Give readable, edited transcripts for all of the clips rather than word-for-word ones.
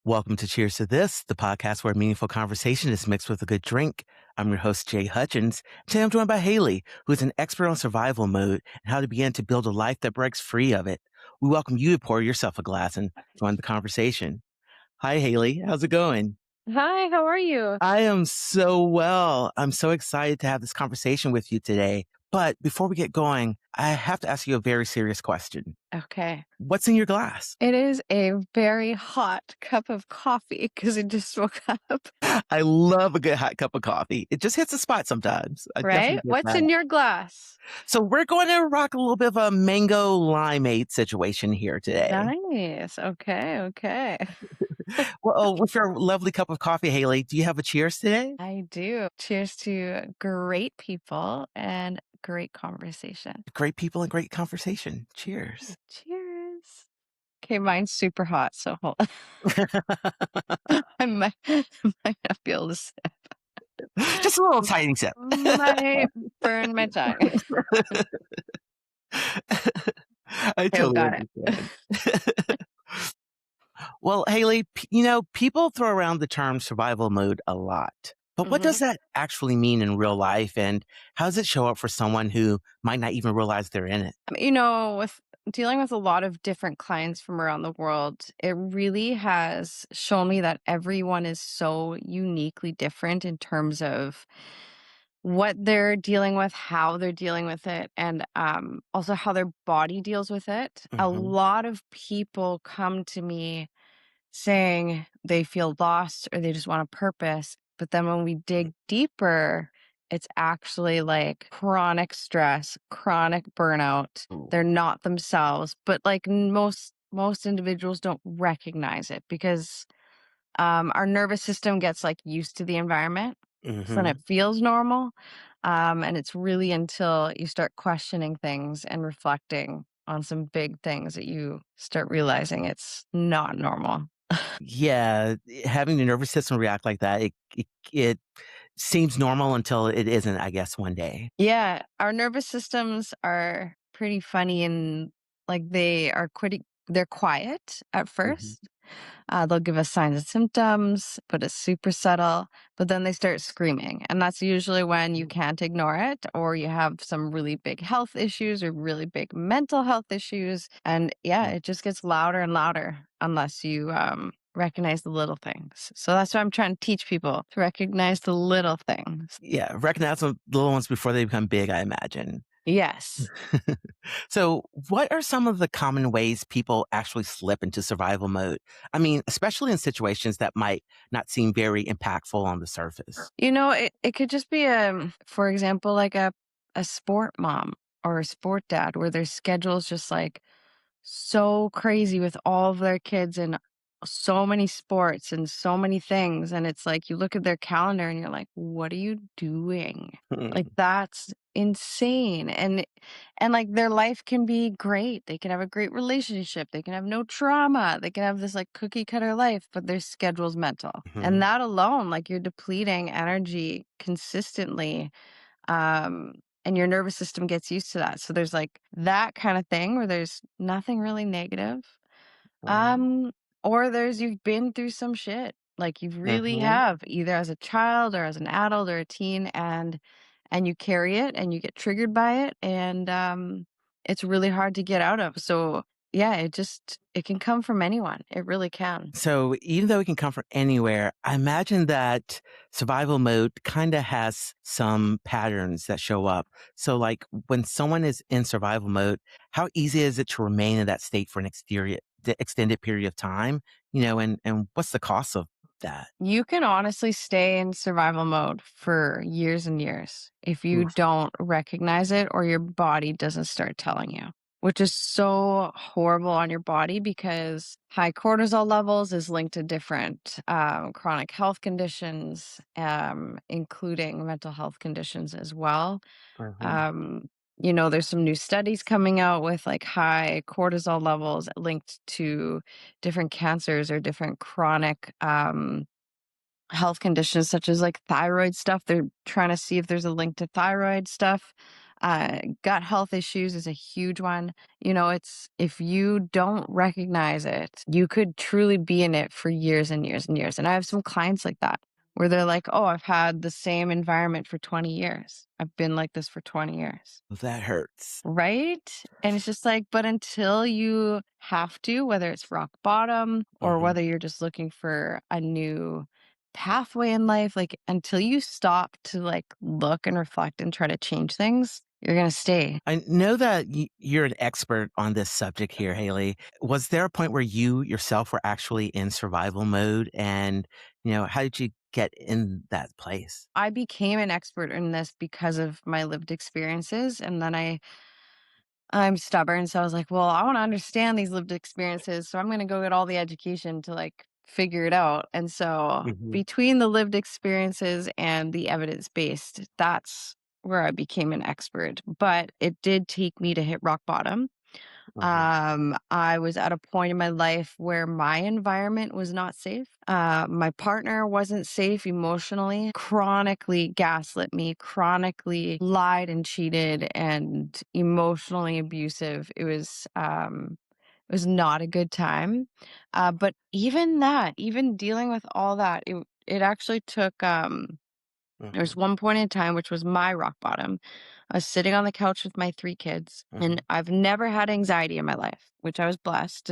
Welcome to Cheers to This, the podcast where meaningful conversation is mixed with a good drink. I'm your host, Jay Hutchins. Today I'm joined by Hailey, who is an expert on survival mode and how to begin to build a life that breaks free of it. We welcome you to pour yourself a glass and join the conversation. Hi, Hailey. How's it going? Hi, how are you? I am so well. I'm so excited to have this conversation with you today. But before we get going, I have to ask you a very serious question. Okay. What's in your glass? It is a very hot cup of coffee because I just woke up, I love a good hot cup of coffee. It just hits the spot sometimes. I right? definitely get What's that. in your glass? So we're going to rock a little bit of a mango limeade situation here today. Nice. Okay. Well, with your lovely cup of coffee, Hailey, do you have a cheers today? I do. Cheers to great people and great conversation. Great people and great conversation. Cheers. Cheers. Okay, mine's super hot, so hold on. I might not be able to sip. Just a little tiny sip. Might burn my tongue. I Okay, totally got it. understand. Well, Hailey, people throw around the term survival mode a lot. But what does Mhm. that actually mean in real life? And how does it show up for someone who might not even realize they're in it? With dealing with a lot of different clients from around the world, it really has shown me that everyone is so uniquely different in terms of what they're dealing with, how they're dealing with it, and also how their body deals with it. A Hmm. lot of people come to me saying they feel lost or they just want a purpose. But then when we dig deeper, it's actually like chronic stress, chronic burnout. They're not themselves, but like most individuals don't recognize it because our nervous system gets like used to the environment. So then Hmm. it feels normal. And it's really until you start questioning things and reflecting on some big things that you start realizing it's not normal. Yeah, having the nervous system react like that, it seems normal until it isn't, I guess, one day. Yeah, our nervous systems are pretty funny and like they're quiet at Hmm. first. They'll give us signs and symptoms, but it's super subtle. But then they start screaming. And that's usually when you can't ignore it or you have some really big health issues or really big mental health issues. And yeah, it just gets louder and louder unless you recognize the little things. So that's why I'm trying to teach people to recognize the little things. Yeah, recognize the little ones before they become big, I imagine. Yes. So, what are some of the common ways people actually slip into survival mode? I mean, especially in situations that might not seem very impactful on the surface. It could just be for example, like a sport mom or a sport dad where their schedule's just like so crazy with all of their kids and so many sports and so many things. And it's like you look at their calendar and you're like, what are you doing? Like that's insane. And like their life can be great. They can have a great relationship. They can have no trauma. They can have this like cookie cutter life, but their schedule's mental. And Mhm. that alone, like you're depleting energy consistently. And your nervous system gets used to that. So there's like that kind of thing where there's nothing really negative. Right. Um, or there's you've been through some shit. Like you really Mhm. have, either as a child or as an adult or a teen, and you carry it and you get triggered by it and it's really hard to get out of. So yeah, it can come from anyone. It really can. So, even though it can come from anywhere, I imagine that survival mode kind of has some patterns that show up. So, like when someone is in survival mode, how easy is it to remain in that state for the extended period of time? And what's the cost of that? You can honestly stay in survival mode for years and years if you Oof. don't recognize it or your body doesn't start telling you, which is so horrible on your body because high cortisol levels is linked to different chronic health conditions, including mental health conditions as well. Mhm. Um, there's some new studies coming out with like high cortisol levels linked to different cancers or different chronic health conditions such as like thyroid stuff. They're trying to see if there's a link to thyroid stuff. Gut health issues is a huge one. It's if you don't recognize it, you could truly be in it for years and years and years. And I have some clients like that where they're like, "Oh, I've had the same environment for 20 years. I've been like this for 20 years." That hurts. Right? And it's just like, but until you have to, whether it's rock bottom or Mhm. whether you're just looking for a new pathway in life, like until you stop to like look and reflect and try to change things, you're going to stay. I know that you're an expert on this subject here, Haley. Was there a point where you yourself were actually in survival mode? And, how did you get in that place? I became an expert in this because of my lived experiences. And then I'm stubborn, so I was like, "Well, I wanna understand these lived experiences, so I'm gonna go get all the education to, like, figure it out." And so, Mhm. between the lived experiences and the evidence-based, that's where I became an expert, but it did take me to hit rock bottom. Uh-huh. I was at a point in my life where my environment was not safe. My partner wasn't safe emotionally, chronically gaslit me, chronically lied and cheated and emotionally abusive. It was not a good time. But even that, even dealing with all that, it actually took there's Mhm. one point in time, which was my rock bottom. I was sitting on the couch with my 3 kids, and Mhm. I've never had anxiety in my life, which I was blessed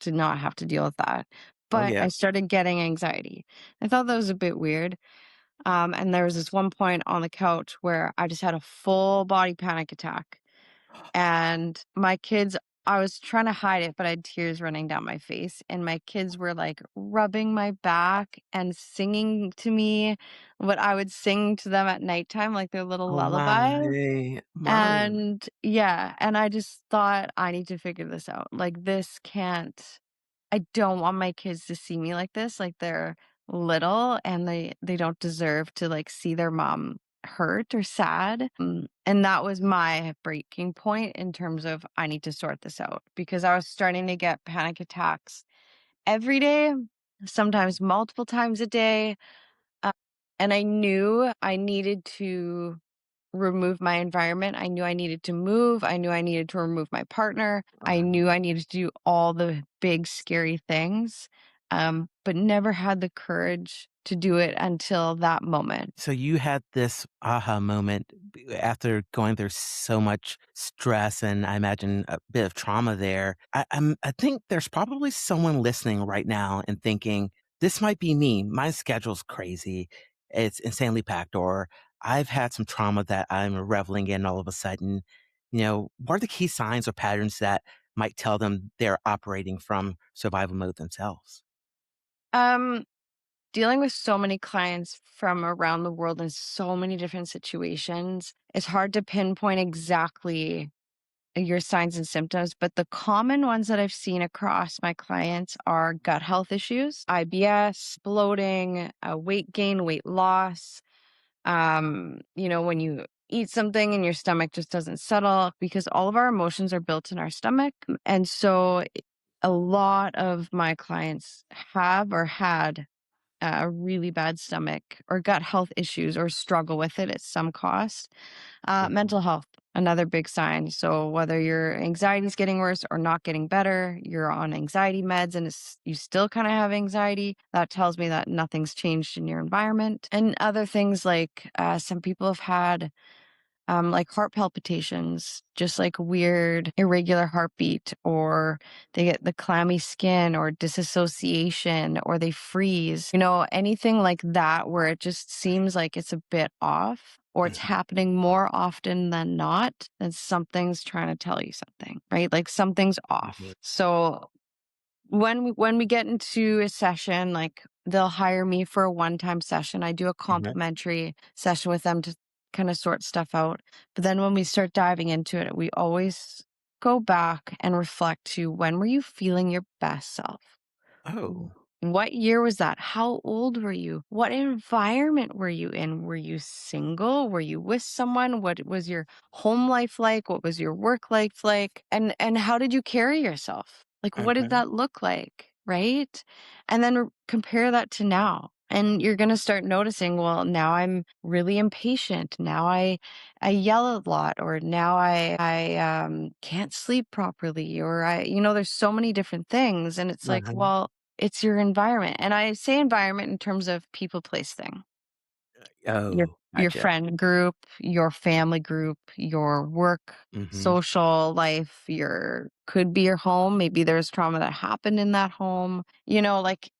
to not have to deal with that. Oh, But I yeah. started getting anxiety. I thought that was a bit weird. And there was this one point on the couch where I just had a full body panic attack. And my kids, I was trying to hide it, but I had tears running down my face. And my kids were like rubbing my back and singing to me what I would sing to them at nighttime, like their little Oh, lullaby. my. And yeah, and I just thought, I need to figure this out. Like, this can't, I don't want my kids to see me like this. Like, they're little and they don't deserve to like see their mom hurt or sad. And that was my breaking point in terms of I need to sort this out because I was starting to get panic attacks every day, sometimes multiple times a day. Uh, and I knew I needed to remove my environment. I knew I needed to move. I knew I needed to remove my partner. I Uh-huh. knew I needed to do all the big, scary things, but never had the courage to do it until that moment. So you had this aha moment after going through so much stress and I imagine a bit of trauma there. I think there's probably someone listening right now and thinking, this might be me. My schedule's crazy. It's insanely packed, or I've had some trauma that I'm reveling in all of a sudden. What are the key signs or patterns that might tell them they're operating from survival mode themselves? Um, Dealing with so many clients from around the world in so many different situations, it's hard to pinpoint exactly your signs and symptoms, but the common ones that I've seen across my clients are gut health issues, IBS, bloating, weight gain, weight loss. When you eat something and your stomach just doesn't settle because all of our emotions are built in our stomach. And so a lot of my clients have or had a really bad stomach or gut health issues or struggle with it at some cost. Mhm. Mental health, another big sign. So whether your anxiety is getting worse or not getting better, you're on anxiety meds and you still kind of have anxiety, that tells me that nothing's changed in your environment. And other things like some people have had like heart palpitations, just like weird, irregular heartbeat, or they get the clammy skin or disassociation or they freeze, anything like that where it just seems like it's a bit off or it's Mhm. happening more often than not, then something's trying to tell you something, right? Like something's Mhm. off. So when we get into a session, like they'll hire me for a one-time session. I do a Mhm. complimentary session with them to kind of sort stuff out. But then when we start diving into it, we always go back and reflect to when were you feeling your best self? Oh. What year was that? How old were you? What environment were you in? Were you single? Were you with someone? What was your home life like? What was your work life like? And how did you carry yourself? Like what did Okay. that look like, right? And then compare that to now. And you're gonna start noticing, well, now I'm really impatient. Now I yell a lot, or now I can't sleep properly, or there's so many different things. And it's like, Uh-huh. well, it's your environment. And I say environment in terms of people, place, thing. Your Oh, your gotcha. friend group, your family group, your work, Mhm. social life, your could be your home. Maybe there's trauma that happened in that home. Like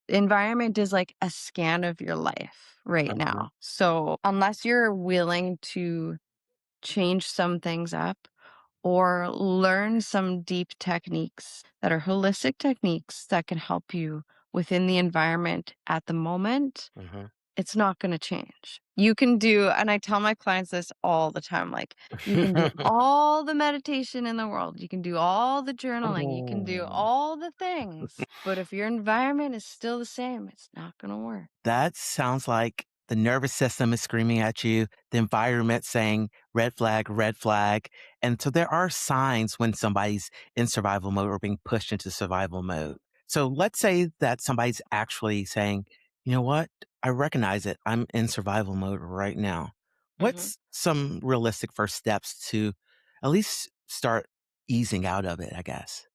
environment is like a scan of your life right Uh-huh. now. So unless you're willing to change some things up or learn some deep techniques that are holistic techniques that can help you within the environment at the moment, Uh-huh. it's not gonna change. You can do, and I tell my clients this all the time, like, you can do all the meditation in the world, you can do all the journaling, you can do Oh. all the things, but if your environment is still the same, it's not gonna work. That sounds like the nervous system is screaming at you, the environment saying red flag, red flag. And so there are signs when somebody's in survival mode or being pushed into survival mode. So let's say that somebody's actually saying, you know what? I recognize it. I'm in survival mode right now. Mhm. What's some realistic first steps to at least start easing out of it, I guess?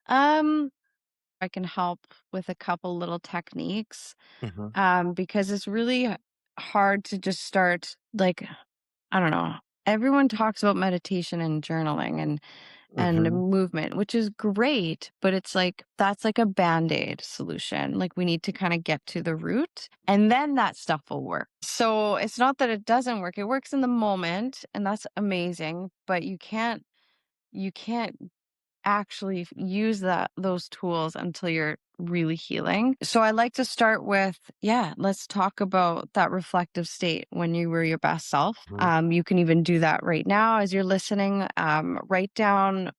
Um, I can help with a couple little techniques, Hmm. because it's really hard to just start, like, I don't know. Everyone talks about meditation and journaling and Hmm. movement, which is great, but it's like that's like a band-aid solution. Like we need to kind of get to the root and then that stuff will work. So it's not that it doesn't work. It works in the moment and that's amazing, but you can't actually use those tools until you're really healing. So I like to start with, yeah, let's talk about that reflective state when you were your best self. You can even do that right now as you're listening. Write down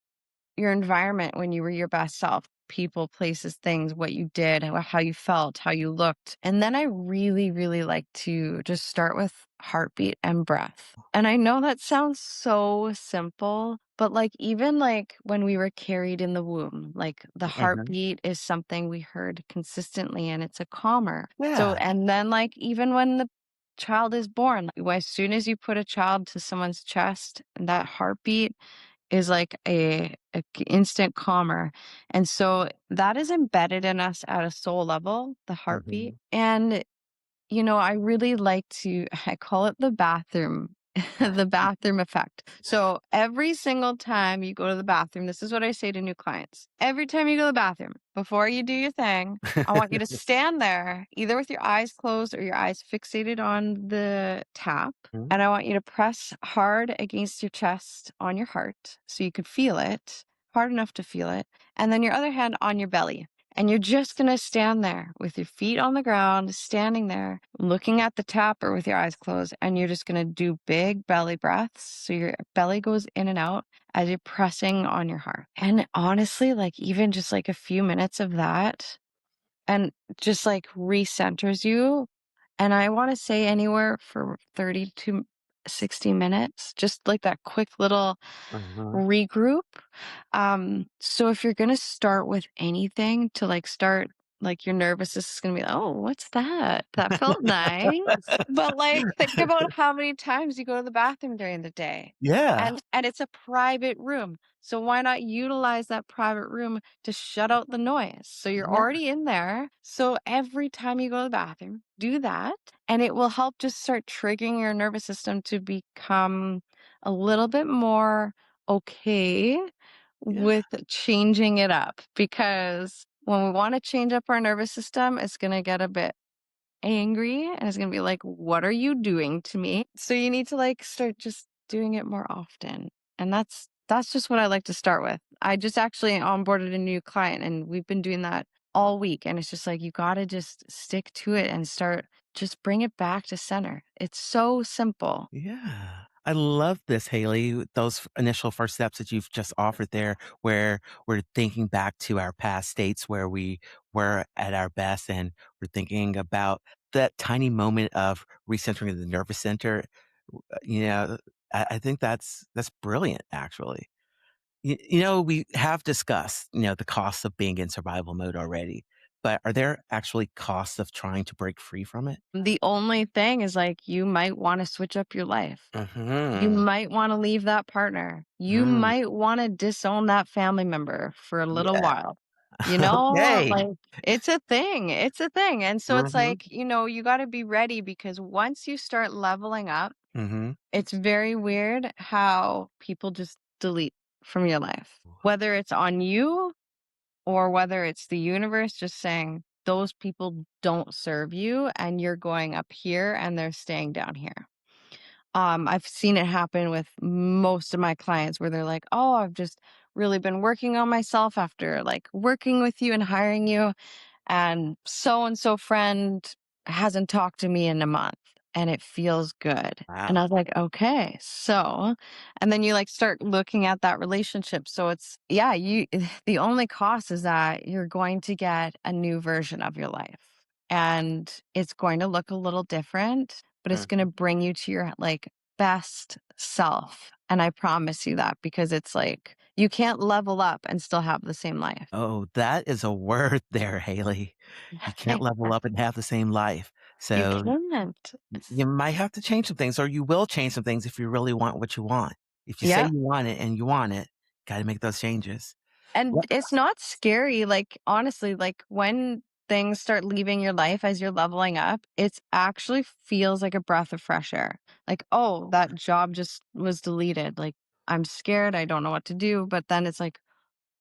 your environment when you were your best self, people, places, things, what you did, how you felt, how you looked. And then I really, really like to just start with heartbeat and breath. And I know that sounds so simple, but like even like when we were carried in the womb, like the Hmm. heartbeat is something we heard consistently and it's a calmer. So, Yeah. and then like even when the child is born, like, as soon as you put a child to someone's chest, that heartbeat is like instant calmer. And so that is embedded in us at a soul level, the heartbeat. Hmm. And I really like to I call it the bathroom the bathroom effect. So every single time you go to the bathroom, this is what I say to new clients. Every time you go to the bathroom, before you do your thing, I want you to stand there either with your eyes closed or your eyes fixated on the tap. And I want you to press hard against your chest on your heart so you could feel it, hard enough to feel it. And then your other hand on your belly. And you're just going to stand there with your feet on the ground, standing there, looking at the tap or with your eyes closed. And you're just going to do big belly breaths. So your belly goes in and out as you're pressing on your heart. And honestly, like even just like a few minutes of that and just like recenters you. And I want to say anywhere for 30 to 60 minutes, just like that quick little Hmm. regroup. So if you're gonna start with anything to like start, like your nervous system is gonna be, oh, what's that? That felt nice. But like think about how many times you go to the bathroom during the day. Yeah. And it's a private room. So why not utilize that private room to shut out the noise? So you're Yeah. already in there. So every time you go to the bathroom, do that. And it will help just start triggering your nervous system to become a little bit more okay Yeah. with changing it up, because when we want to change up our nervous system, it's going to get a bit angry and it's going to be like, what are you doing to me? So you need to like start just doing it more often. And that's just what I like to start with. I just actually onboarded a new client and we've been doing that all week. And it's just like, you got to just stick to it and start, just bring it back to center. It's so simple. Yeah. I love this, Haley. Those initial first steps that you've just offered there, where we're thinking back to our past states where we were at our best and we're thinking about that tiny moment of recentering the nervous center. You know, I think that's brilliant, actually. We have discussed, the cost of being in survival mode already. but are there actually costs of trying to break free from it? The only thing is, like, you might wanna switch up your life. You Mhm. might wanna leave that partner. You Mm. might wanna disown that family member for a little Yeah. while. You know, Okay. like, it's a thing, and so it's Mhm. like, you gotta be ready because once you start leveling up, Mhm. it's very weird how people just delete from your life. Whether it's on you or whether it's the universe just saying, "Those people don't serve you, and you're going up here, and they're staying down here." I've seen it happen with most of my clients where they're like, "Oh, I've just really been working on myself after, like, working with you and hiring you, and so friend hasn't talked to me in a month, and it feels good." And I Wow. was like, "Okay, so," and then you, like, start looking at that relationship. So it's yeah, the only cost is that you're going to get a new version of your life, and it's going to look a little different, but it's gonna Mhm. bring you to your, like, best self, and I promise you that because it's like, you can't level up and still have the same life. Oh, that is a word there, Haley. You can't level up and have the same life. You So can't. you might have to change some things, or you will change some things if you really want what you want. If you say Yeah, you want it and you want it, gotta make those changes. and Yep. it's not scary, like, honestly, like, when things start leaving your life as you're leveling up, it's actually feels like a breath of fresh air. Like, "Oh, that job just was deleted." Like, I'm scared, I don't know what to do, but then it's like,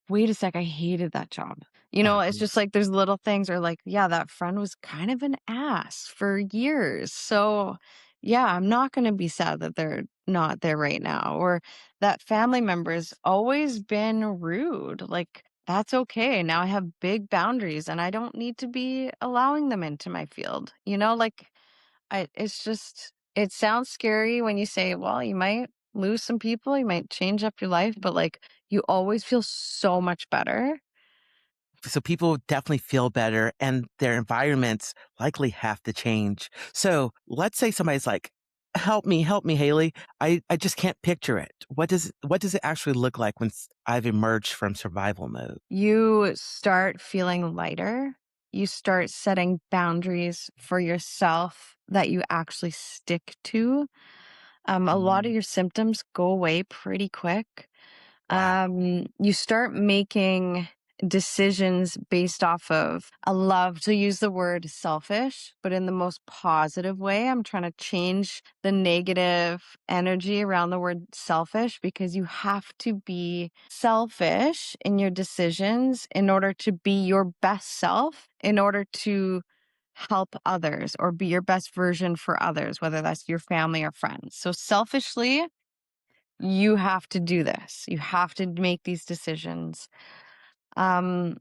wait a sec, I hated that job. It's Uh-huh. just like there's little things or like, yeah, that friend was kind of an ass for years. So, yeah, I'm not going to be sad that they're not there right now or that family member's always been rude. Like, that's okay. Now I have big boundaries and I don't need to be allowing them into my field. Like it's just it sounds scary when you say, well, you might lose some people, you might change up your life, but like you always feel so much better. So people definitely feel better and their environments likely have to change. So let's say somebody's like, help me, Haley. I just can't picture it. What does it actually look like when I've emerged from survival mode? You start feeling lighter. You start setting boundaries for yourself that you actually stick to. A lot of Mm. your symptoms go away pretty quick. Wow. You start making decisions based off of, I love to use the word selfish, but in the most positive way. I'm trying to change the negative energy around the word selfish because you have to be selfish in your decisions in order to be your best self, in order to help others or be your best version for others, whether that's your family or friends. So selfishly, you have to do this. You have to make these decisions. Um,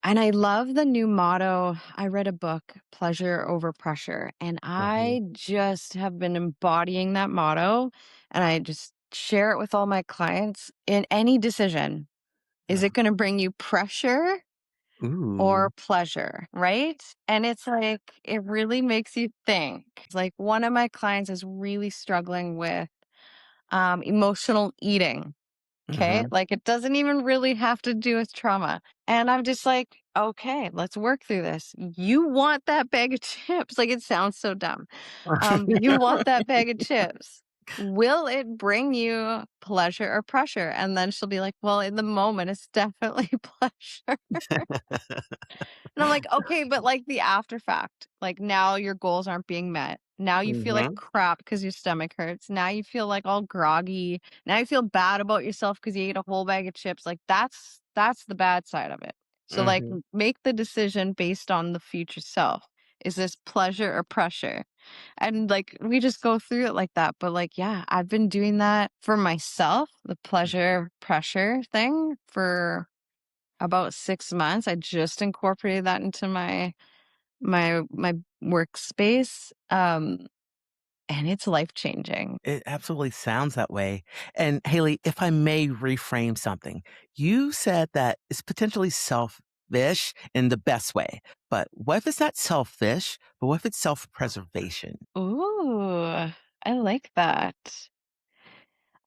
and I love the new motto. I read a book, Pleasure Over Pressure, and Mhm. I just have been embodying that motto. And I just share it with all my clients in any decision. Is Uh, it going to bring you pressure or Ooh. pleasure? Right. And it's like, it really makes you think. Like, one of my clients is really struggling with emotional eating. Okay. Mhm. Like it doesn't even really have to do with trauma. And I'm just like, okay, let's work through this. You want that bag of chips. Like it sounds so dumb. You want that bag of chips. Will it bring you pleasure or pressure? And then she'll be like, well, in the moment, it's definitely pleasure. And I'm like, okay, but like the after fact, like now your goals aren't being met. Now you feel like Mhm. crap because your stomach hurts. Now you feel like all groggy. Now you feel bad about yourself because you ate a whole bag of chips. Like that's the bad side of it. So like Mhm. make the decision based on the future self. Is this pleasure or pressure? And like we just go through it like that. But like, yeah, I've been doing that for myself, the pleasure pressure thing for about 6 months. I just incorporated that into my workspace, and it's life-changing. It absolutely sounds that way. And Haley, if I may reframe something, you said that it's potentially selfish in the best way. But what if it's not selfish, but what if it's self preservation? Ooh, I like that.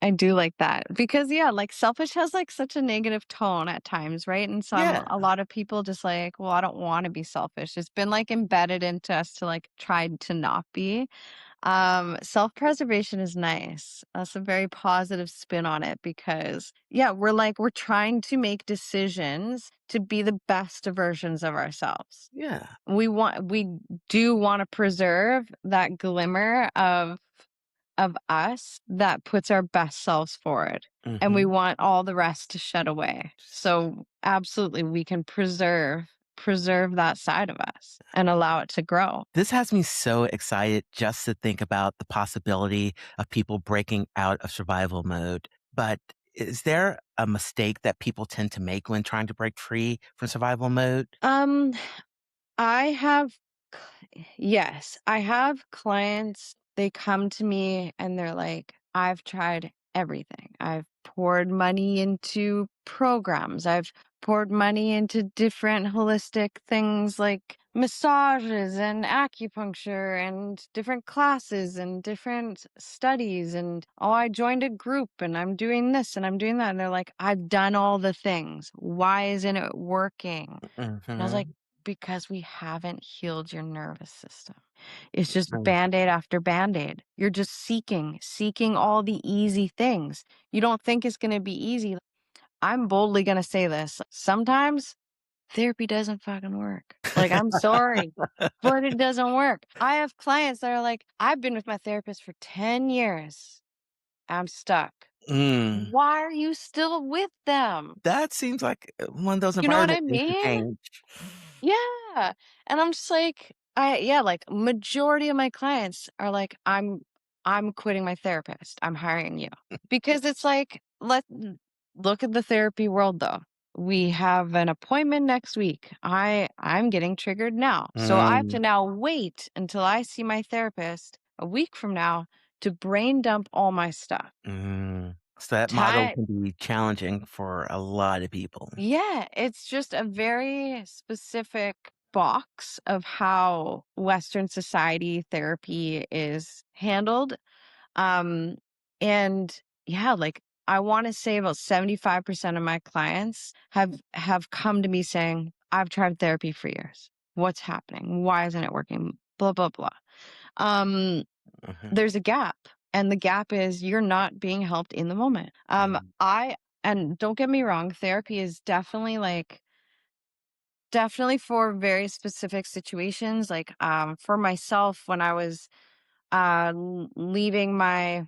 I do like that because yeah, like selfish has like such a negative tone at times, right? And some Yeah, a lot of people just like, well, I don't want to be selfish. It's been like embedded into us to like try to not be. Self-preservation is nice. That's a very positive spin on it because yeah, we're trying to make decisions to be the best versions of ourselves. yeah. We do want to preserve that glimmer of us that puts our best selves forward, and we Mhm. want all the rest to shed away. So, absolutely, we can preserve that side of us and allow it to grow. This has me so excited just to think about the possibility of people breaking out of survival mode. But is there a mistake that people tend to make when trying to break free from survival mode? Um, I have yes, I have clients, they come to me and they're like, "I've tried everything. I've poured money into programs. I've poured money into different holistic things like massages and acupuncture and different classes and different studies and oh, I joined a group and I'm doing this and I'm doing that." And they're like, "I've done all the things. Why isn't it working?" And I was like, Mhm. because we haven't healed your nervous system. It's just Mm. band-aid after band-aid. You're just seeking all the easy things. You don't think it's going to be easy. I'm boldly going to say this. Sometimes therapy doesn't fucking work. Like, I'm sorry, but it doesn't work. I have clients that are like, I've been with my therapist for 10 years. I'm stuck. Mm. Why are you still with them? That seems like one of those You know what I environment things to mean? change. Yeah, and I'm just like, I yeah, like, majority of my clients are like, I'm quitting my therapist. I'm hiring you." Because it's like, look at the therapy world, though. We have an appointment next week. I'm getting triggered now. So I have to Mm, now wait until I see my therapist a week from now to brain dump all my stuff. mm. So that model Time can be challenging for a lot of people. Yeah, it's just a very specific box of how Western society therapy is handled. Um, and yeah, like I want to say about 75% of my clients have come to me saying, I've tried therapy for years. What's happening? Why isn't it working? Blah, blah, blah. Um, Mhm, there's a gap. And the gap is you're not being helped in the moment. mm, And don't get me wrong, therapy is definitely for very specific situations. Like for myself, when I was leaving my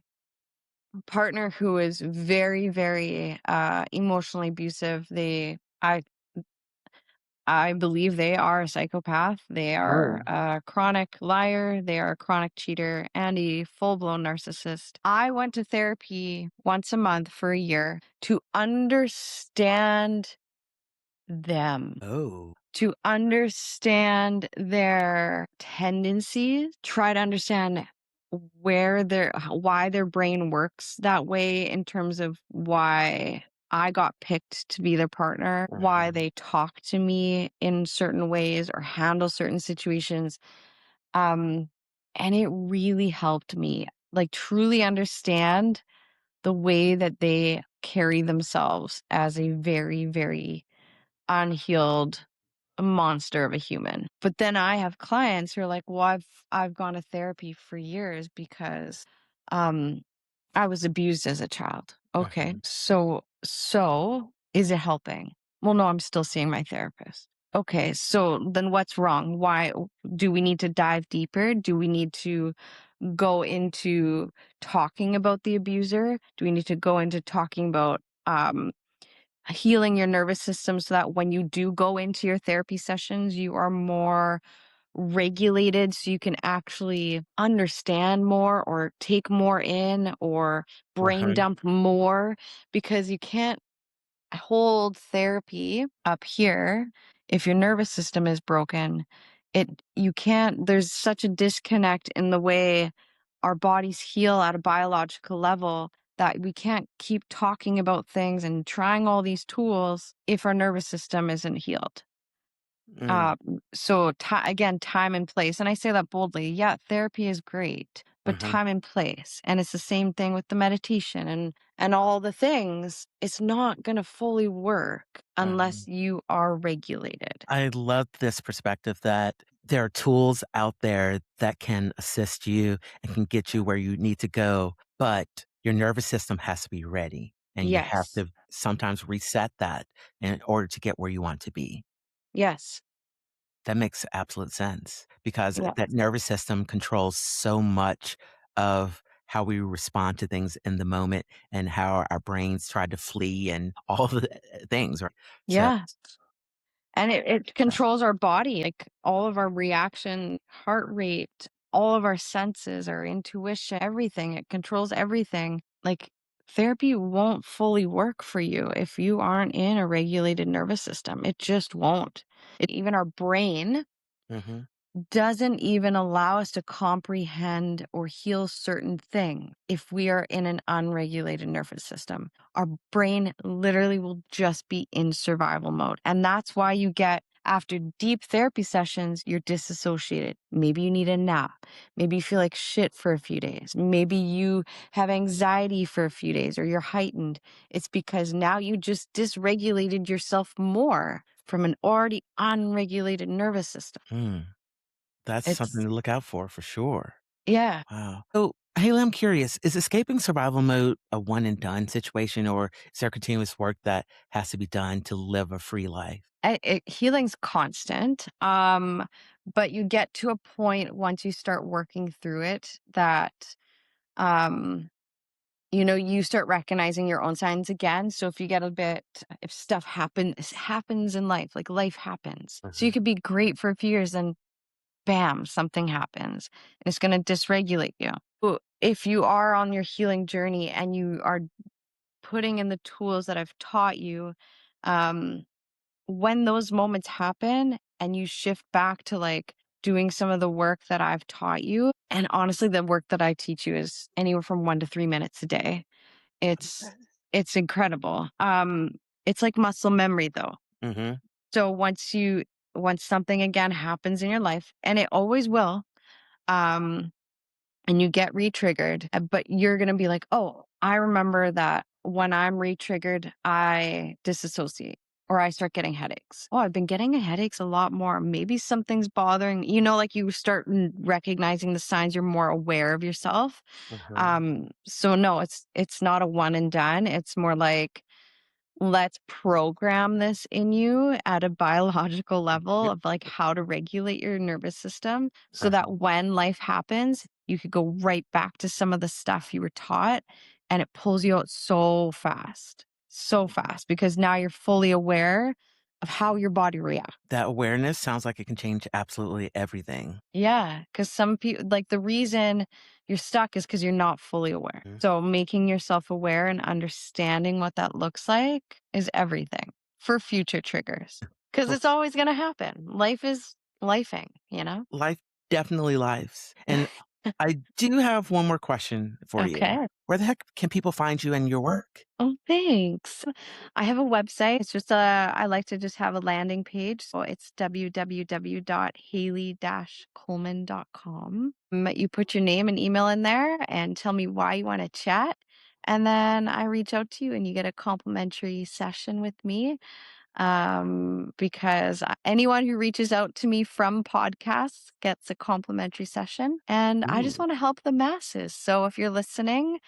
partner who is very, very emotionally abusive, I believe they are a psychopath. They are oh, a chronic liar. They are a chronic cheater and a full blown narcissist. I went to therapy once a month for a year to understand them, oh, to understand their tendencies, try to understand why their brain works that way in terms of why I got picked to be their partner, why mhm, they talk to me in certain ways or handle certain situations. Um, and it really helped me like truly understand the way that they carry themselves as a very, very unhealed monster of a human. But then I have clients who are like, "Well, I've gone to therapy for years because um I was abused as a child." Okay. mhm, So is it helping? Well, no, I'm still seeing my therapist. Okay, so then what's wrong? Why do we need to dive deeper? Do we need to go into talking about the abuser? Do we need to go into talking about healing your nervous system so that when you do go into your therapy sessions, you are more regulated so you can actually understand more or take more in or brain uh-huh, dump more because you can't hold therapy up here if your nervous system is broken. You can't There's such a disconnect in the way our bodies heal at a biological level that we can't keep talking about things and trying all these tools if our nervous system isn't healed. mm, Um, so again, time and place, and I say that boldly. Yeah, therapy is great, but Mhm. time and place. And it's the same thing with the meditation and all the things. It's not going to fully work Mhm. unless you are regulated. I love this perspective that there are tools out there that can assist you and can get you where you need to go, but your nervous system has to be ready, and you have Yes. to sometimes reset that in order to get where you want to be. Yes. That makes absolute sense because that Yes. nervous system controls so much of how we respond to things in the moment and how our brains try to flee and all the things, right? So, Yeah. And it controls our body, like all of our reaction, heart rate, all of our senses, our intuition, everything. It controls everything. Like therapy won't fully work for you if you aren't in a regulated nervous system. It just won't. Even our brain mhm. doesn't even allow us to comprehend or heal certain things if we are in an unregulated nervous system. Our brain literally will just be in survival mode. And that's why you get, after deep therapy sessions, you're disassociated. Maybe you need a nap. Maybe you feel like shit for a few days. Maybe you have anxiety for a few days or you're heightened. It's because now you just dysregulated yourself more from an already unregulated nervous system. Hmm. That's something It's to look out for sure. Yeah. Wow. So, Haley, I'm curious, is escaping survival mode a one and done situation, or is there continuous work that has to be done to live a free life? Healing's constant, but you get to a point once you start working through it that, um, you start recognizing your own signs again. So if you get a bit, if stuff happens in life, like life happens. So you Mhm. could be great for a few years and bam, something happens. It's going to dysregulate you. If you are on your healing journey and you are putting in the tools that I've taught you, um, when those moments happen and you shift back to like doing some of the work that I've taught you, and honestly, the work that I teach you is anywhere from 1 to 3 minutes a day. It's it's incredible. It's like muscle memory though. Mhm. So once something again happens in your life, and it always will, um, and you get re-triggered, but you're gonna be like, "Oh, I remember that when I'm re-triggered, I disassociate or I start getting headaches. Oh, I've been getting headaches a lot more. Maybe something's bothering." Like you start recognizing the signs. You're more aware of yourself. Mhm. So no, it's not a one and done. It's more like, let's program this in you at a biological level of like how to regulate your nervous system so Uh-huh. that when life happens, you could go right back to some of the stuff you were taught, and it pulls you out so fast because now you're fully aware of how your body reacts. That awareness sounds like it can change absolutely everything. Yeah, because some people, like, the reason you're stuck is because you're not fully aware. Mm. So making yourself aware and understanding what that looks like is everything for future triggers. Because Well, it's always going to happen. Life is lifing. life definitely lives. And I do have one more question for you. Okay. Where the heck can people find you and your work? Oh, thanks. I have a website. It's just I like to just have a landing page. So it's www.hailey-coleman.com. You put your name and email in there and tell me why you want to chat. And then I reach out to you and you get a complimentary session with me. Because anyone who reaches out to me from podcasts gets a complimentary session. And I just Ooh. want to help the masses. So if you're listening,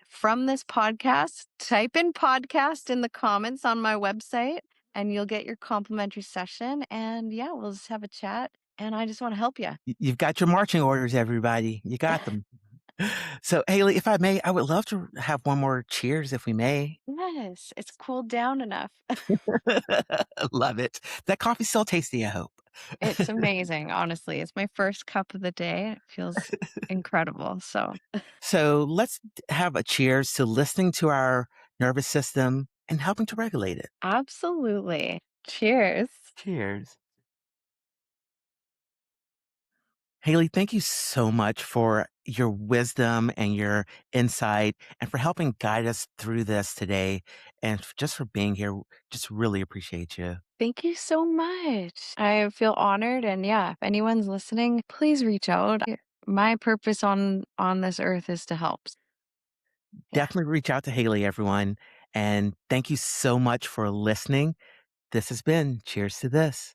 from this podcast, type in podcast in the comments on my website and you'll get your complimentary session. And yeah, we'll just have a chat. And I just want to help you. You've got your marching orders, everybody. You got them. So, Haley, if I may, I would love to have one more cheers if we may. Yes, it's cooled down enough. Love it. That coffee's still tasty, I hope. It's amazing, honestly. It's my first cup of the day. It feels incredible. So, So let's have a cheers to listening to our nervous system and helping to regulate it. absolutely. Cheers. Cheers. Haley, thank you so much for your wisdom and your insight and for helping guide us through this today and just for being here. Just really appreciate you. Thank you so much. I feel honored. And yeah, if anyone's listening, please reach out. my purpose on this earth is to help. Yeah. Definitely reach out to Haley, everyone. And thank you so much for listening. This has been Cheers to This.